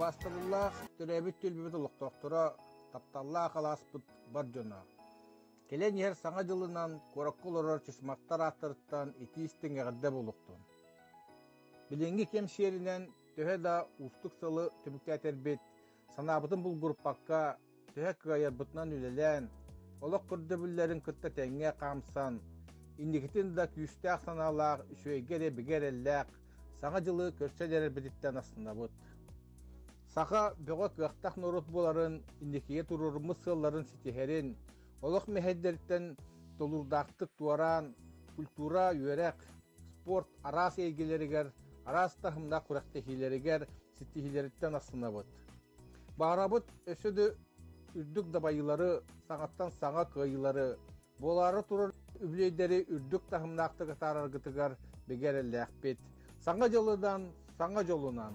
bastırıllah türebit tülbübüt uluqtoqtura taptallaa kalaspıt bar jona. Kelen yer sağa jılынан korakkul oror çışmaktar attırttan iti istin gağda buluqtun. Bilingi kemşerinen töhe da ustuk salı tümükteterbet sanabıtın bul gruppakka töhe kıyarbıtnan ülelen olaq kurdabüllerin kıtta tenge kamsan indikitin da küstaq sanalaqüşöygere bigerellaq sağa jılı körseler beditten aslında bud. Sağa böğe kıqtaq norut boların indikiye turur mısılların sitiherin olaq mehedderitten dolurdaqtık tuaran kultura yörek sport aras ilgileriger aras tahımda kuraktehilerger sitihileritten aslında bud. Bağrabıt ösödü ürdük dabayıları sağattan sağa kıyıları boları turur übleyderi ürdük tahımdaqtı kıtarar gıtıgar begerellaq bet. Sağa jılıdan sağa jolunan.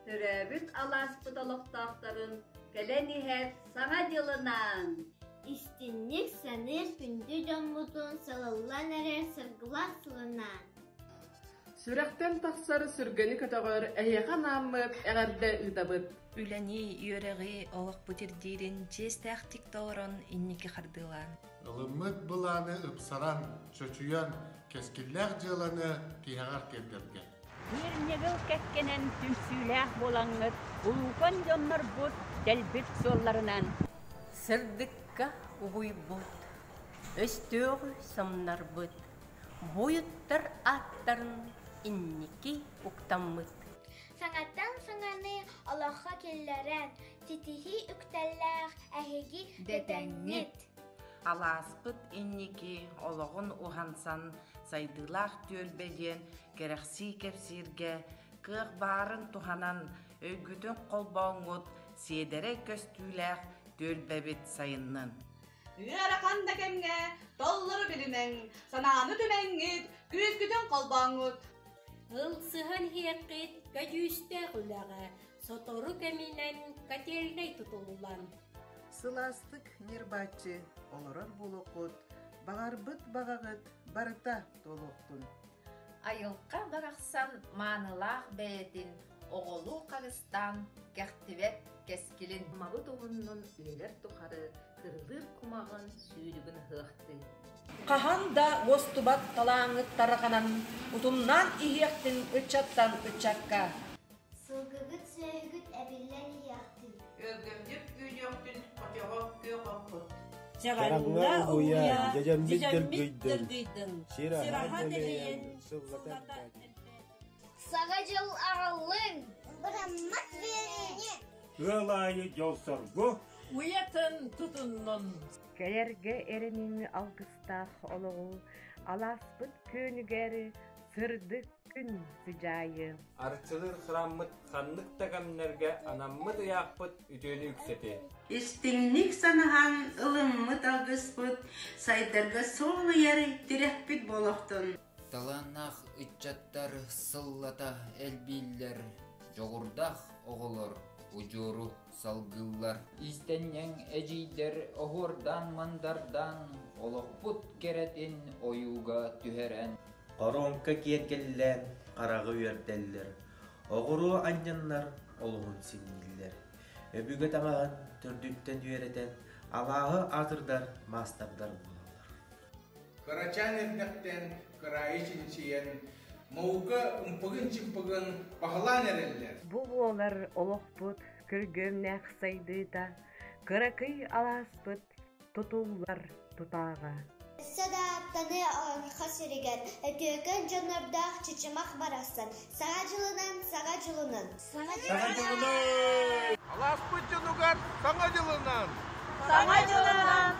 Türebüt alaspıdalıqtaqların geleniher sağa jılınan. İstinlik sanır gündü jonmutun salıllan erer sırgılar sılınan. Sürekten taksarı sürgeni katağır eheqa namıp eğerde ıdabıt. Үләни йөрәге олық бүтердерін жестәқ тиктоорон инники хардылан. Ilımıt bulanı ıpsaran, çöçüyen, keskiller cılanı kihağar kevdirge. Bir negil kekkenen tümsüylәh bolаңыт, улукан жоннор бут, дәлбит солларынан. Сырдыкка угуй бут, өстөғі сымнар бут, бойыттар аттарын инники уктаммыт. Sanattan sangаны Allah'a kelleren, titihi üktellәh, әһеги дәтәңнет. Аласпыт инники олоғын ухансан сайдылақ төлбеден керекси кепсирге кық барын туханан өйгүтін қолбауңыт седере көстүләқ төлбебет сайыннын. Үйәрі қанда кемге толлары білінен, сананы түмәңгет, күзгүтін қолбауңыт. Ылсыһын хиэккит көжүүстэ хүлэҕэ, сотору кэминэн катеринэй тутулулан. Сыластык нербачы олорор булукут, бағарбыт бағағыт барыта толуқтун. Айылқа бағақсан манылақ бәйетін оғылу қағыстан кәқтівет кескілін. Мағыт оғынның үйлер тұқары кырылыр кумағын сүйдігін хықты. Qahan da vostubak talağını tarakanan utumnan ihiyaktın üçattan üçakka. Sılgıgıt söğügüt ebillen ihiyaktın. Ölgümdük güyöktün kocağı göğokut. Jarangna uya jajambit dırgıydın. Siraha deleyen sılgata. Sağacıl ağalın. Bırammat vereni. Ölayı yol sorgu. Uyatın tutunnun. Келерге эреними алгыстах олоғу, аласпыт көнігері сырдық күн сыжайы. Арчылыр храммыт ханнык тагамнерге анаммыт ыяқпыт үтөнү үксети. Истинник санахан ылыммыт алгыспыт, сайдарга солы яры тирекпит болохтун. Таланах итчаттар сыллата элбиллер, жоғырдах оғылыр. Уджуру салгыллар. Истеннен эжидер оғырдан мандардан олықпут керетин оюга түхерен. Коронка киекеллен қарағы үйерделлер. Оғыру анжаннар олығын сингиллер. Өбігі тамаған түрдүттен үйеретен алағы атырдар мастардар болалар. Карачан етнектен карайы чинчиен Мауга умпыгын чимпыгын пахалан эреллер. Бу олар олохпут кыргымнах сайдыта, кыракый аласпыт тутулар тутага. Сада таны хасыригер, өтөкөн жонордах чичимах барасан. Сага жылынан. Аласпыт жонугар сага жылынан. Сага жылынан.